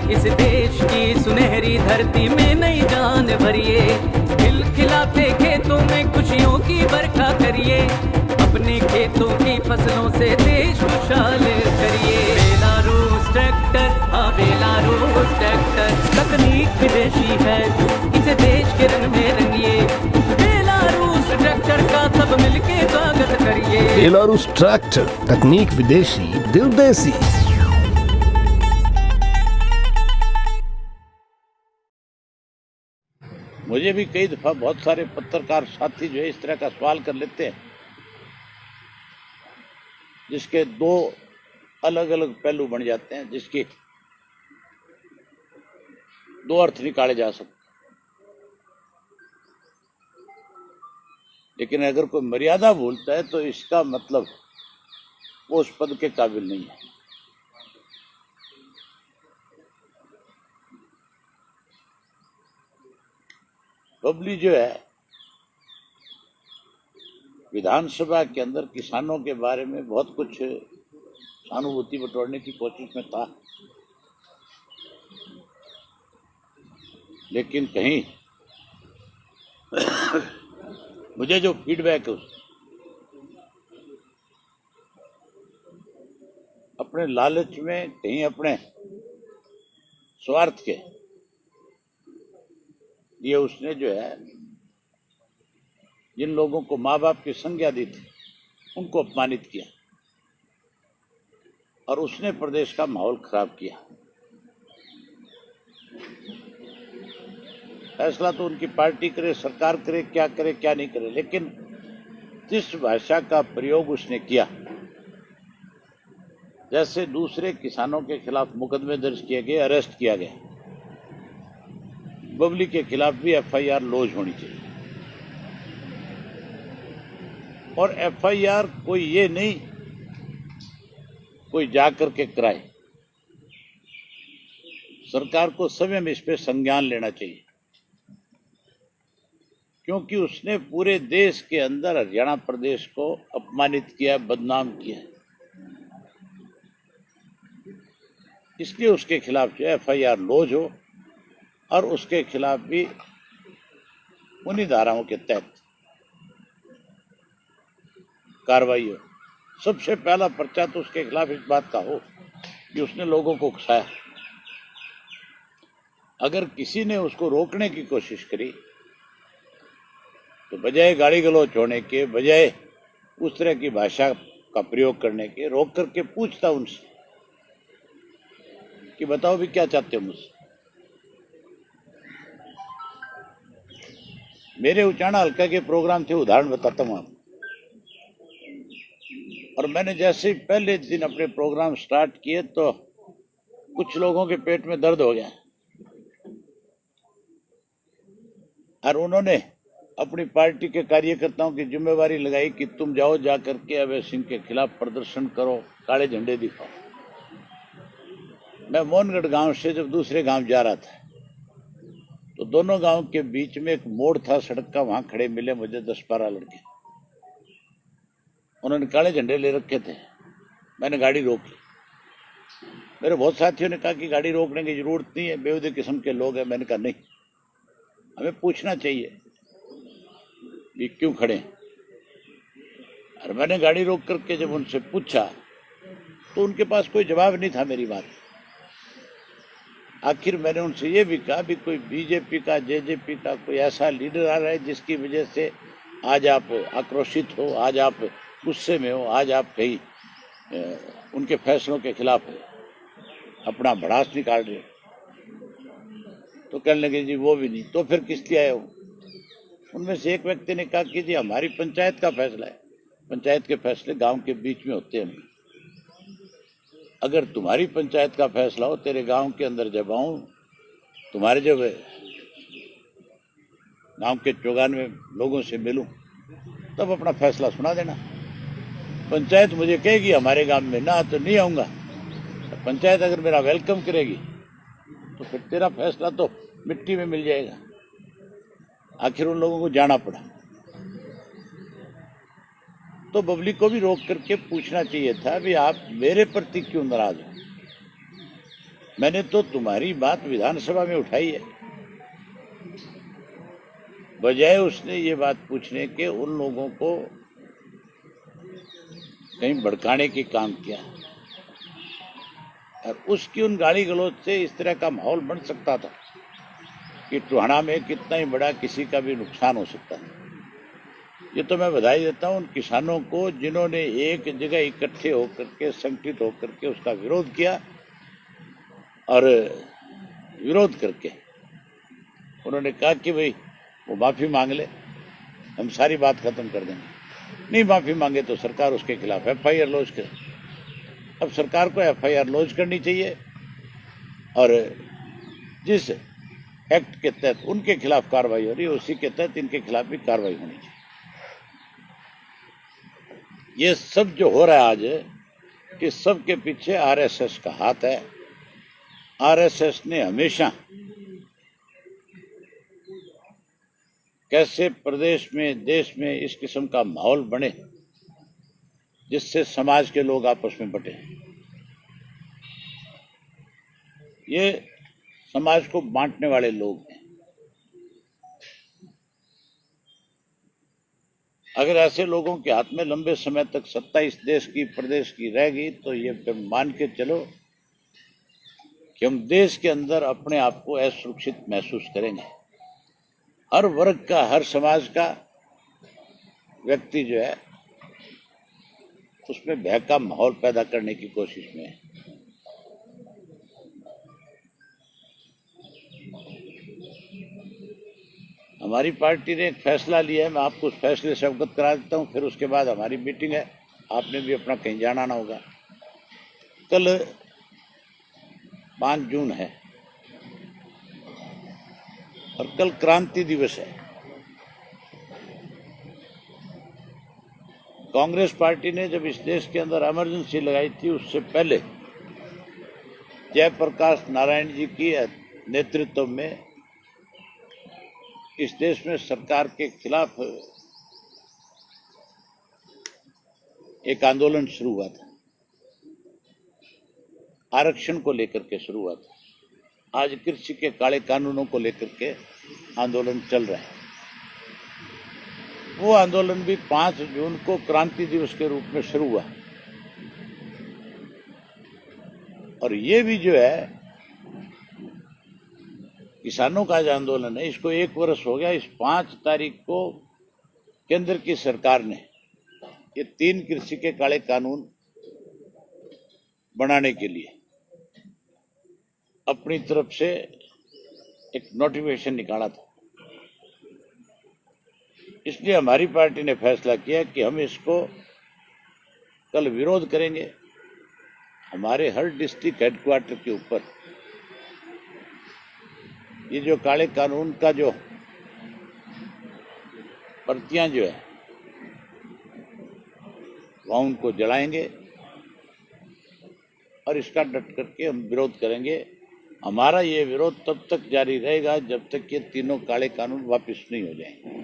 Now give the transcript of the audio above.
इस देश की सुनहरी धरती में नई जान भरिए, खिलखिलाते खेतों में खुशियों की बरखा करिए, अपने खेतों की फसलों से देश खुशहाल करिए। बेलारूस ट्रैक्टर, हाँ बेलारूस ट्रैक्टर, तकनीक विदेशी है, इसे देश के रंग में रंगिए। बेलारूस ट्रैक्टर का सब मिलके स्वागत करिए। बेलारूस ट्रैक्टर, तकनीक विदेशी, दिल देसी। मुझे भी कई दफा बहुत सारे पत्रकार साथी जो है इस तरह का सवाल कर लेते हैं जिसके दो अलग अलग पहलू बन जाते हैं, जिसके दो अर्थ निकाले जा सकते। लेकिन अगर कोई मर्यादा भूलता है तो इसका मतलब वो उस पद के काबिल नहीं है। बबली जो है विधानसभा के अंदर किसानों के बारे में बहुत कुछ सहानुभूति बटोरने की कोशिश में था, लेकिन कहीं मुझे जो फीडबैक है उससे अपने लालच में, कहीं अपने स्वार्थ के लिए उसने जो है जिन लोगों को माँ बाप की संज्ञा दी थी उनको अपमानित किया और उसने प्रदेश का माहौल खराब किया। फैसला तो उनकी पार्टी करे, सरकार करे, क्या नहीं करे, लेकिन जिस भाषा का प्रयोग उसने किया, जैसे दूसरे किसानों के खिलाफ मुकदमे दर्ज किए गए, अरेस्ट किया गया, बबली के खिलाफ भी एफआईआर लॉन्च होनी चाहिए। और एफआईआर कोई ये नहीं कोई जाकर के कराए, सरकार को स्वयं इस पे संज्ञान लेना चाहिए, क्योंकि उसने पूरे देश के अंदर हरियाणा प्रदेश को अपमानित किया, बदनाम किया। इसलिए उसके खिलाफ जो एफआईआर लॉन्च हो और उसके खिलाफ भी उन्हीं धाराओं के तहत कार्रवाई हो। सबसे पहला पर्चा तो उसके खिलाफ इस बात का हो कि उसने लोगों को उकसाया। अगर किसी ने उसको रोकने की कोशिश करी तो बजाय गाली गलौज होने के, बजाय उस तरह की भाषा का प्रयोग करने के, रोक करके पूछता उनसे कि बताओ भी क्या चाहते हो मुझसे। मेरे उचाना हल्का के प्रोग्राम थे, उदाहरण बताता हूं आपको। और मैंने जैसे ही पहले दिन अपने प्रोग्राम स्टार्ट किए तो कुछ लोगों के पेट में दर्द हो गया और उन्होंने अपनी पार्टी के कार्यकर्ताओं की जिम्मेवारी लगाई कि तुम जाओ, जाकर के अभय सिंह के खिलाफ प्रदर्शन करो, काले झंडे दिखाओ। मैं मोहनगढ़ गांव से जब दूसरे गांव जा रहा था तो दोनों गांव के बीच में एक मोड़ था सड़क का, वहां खड़े मिले मुझे 10-12 लड़के। उन्होंने काले झंडे ले रखे थे। मैंने गाड़ी रोक ली। मेरे बहुत साथियों ने कहा कि गाड़ी रोकने की जरूरत नहीं है, बेहूदे किस्म के लोग हैं। मैंने कहा नहीं, हमें पूछना चाहिए कि क्यों खड़े हैं। और मैंने गाड़ी रोक करके जब उनसे पूछा तो उनके पास कोई जवाब नहीं था मेरी बात। आखिर मैंने उनसे ये भी कहा भी कोई बीजेपी का, जेजेपी का कोई ऐसा लीडर आ रहा है जिसकी वजह से आज आप आक्रोशित हो, आज आप गुस्से में हो, आज आप कहीं उनके फैसलों के खिलाफ अपना भड़ास निकाल रहे हो। तो कहने लगे जी वो भी नहीं। तो फिर किस लिए आए हो? उनमें से एक व्यक्ति ने कहा कि जी हमारी पंचायत का फैसला है, पंचायत के फैसले गांव के बीच में होते हैं। अगर तुम्हारी पंचायत का फैसला हो, तेरे गांव के अंदर जब आऊं, तुम्हारे जब गांव के 94 लोगों से मिलूं, तब अपना फैसला सुना देना। पंचायत मुझे कहेगी हमारे गांव में ना तो नहीं आऊंगा, पंचायत अगर मेरा वेलकम करेगी तो फिर तेरा फैसला तो मिट्टी में मिल जाएगा। आखिर उन लोगों को जाना पड़ा। तो बबली को भी रोक करके पूछना चाहिए था भी आप मेरे प्रति क्यों नाराज हो। मैंने तो तुम्हारी बात विधानसभा में उठाई है, बजाय उसने ये बात पूछने के उन लोगों को कहीं भड़काने की काम किया, और उसकी उन गाली गलौज से इस तरह का माहौल बन सकता था कि टोहाना में कितना ही बड़ा किसी का भी नुकसान हो सकता है। ये तो मैं बधाई देता हूं उन किसानों को जिन्होंने एक जगह इकट्ठे होकर के, संगठित होकर के उसका विरोध किया, और विरोध करके उन्होंने कहा कि भाई वो माफी मांग ले, हम सारी बात खत्म कर देंगे। नहीं माफी मांगे तो सरकार उसके खिलाफ एफआईआर लॉन्च करे। अब सरकार को एफआईआर लॉन्च करनी चाहिए, और जिस एक्ट के तहत उनके खिलाफ कार्रवाई हो रही है उसी के तहत इनके खिलाफ भी कार्रवाई होनी चाहिए। ये सब जो हो रहा है आज, कि सब के पीछे आरएसएस का हाथ है। आरएसएस ने हमेशा कैसे प्रदेश में, देश में इस किस्म का माहौल बने जिससे समाज के लोग आपस में बंटे, ये समाज को बांटने वाले लोग हैं। अगर ऐसे लोगों के हाथ में लंबे समय तक सत्ता इस देश की, प्रदेश की रहेगी, तो ये मान के चलो कि हम देश के अंदर अपने आप को असुरक्षित महसूस करेंगे। हर वर्ग का, हर समाज का व्यक्ति जो है उसमें भय का माहौल पैदा करने की कोशिश में है। हमारी पार्टी ने एक फैसला लिया है, मैं आपको उस फैसले से अवगत करा देता हूं, फिर उसके बाद हमारी मीटिंग है, आपने भी अपना कहीं जाना ना होगा। कल 5 जून है और कल क्रांति दिवस है। कांग्रेस पार्टी ने जब इस देश के अंदर इमरजेंसी लगाई थी, उससे पहले जयप्रकाश नारायण जी की नेतृत्व में इस देश में सरकार के खिलाफ एक आंदोलन शुरू हुआ था, आरक्षण को लेकर के शुरू हुआ था। आज कृषि के काले कानूनों को लेकर के आंदोलन चल रहा है। वो आंदोलन भी 5 जून को क्रांति दिवस के रूप में शुरू हुआ, और ये भी जो है किसानों का जो आंदोलन है, इसको 1 वर्ष हो गया। इस 5 तारीख को केंद्र की सरकार ने ये 3 कृषि के काले कानून बनाने के लिए अपनी तरफ से एक नोटिफिकेशन निकाला था। इसलिए हमारी पार्टी ने फैसला किया कि हम इसको कल विरोध करेंगे। हमारे हर डिस्ट्रिक्ट हेडक्वार्टर के ऊपर ये जो काले कानून का जो प्रतियां जो है वहां उनको जलाएंगे, और इसका डट करके हम विरोध करेंगे। हमारा ये विरोध तब तक जारी रहेगा जब तक ये तीनों काले कानून वापस नहीं हो जाएंगे।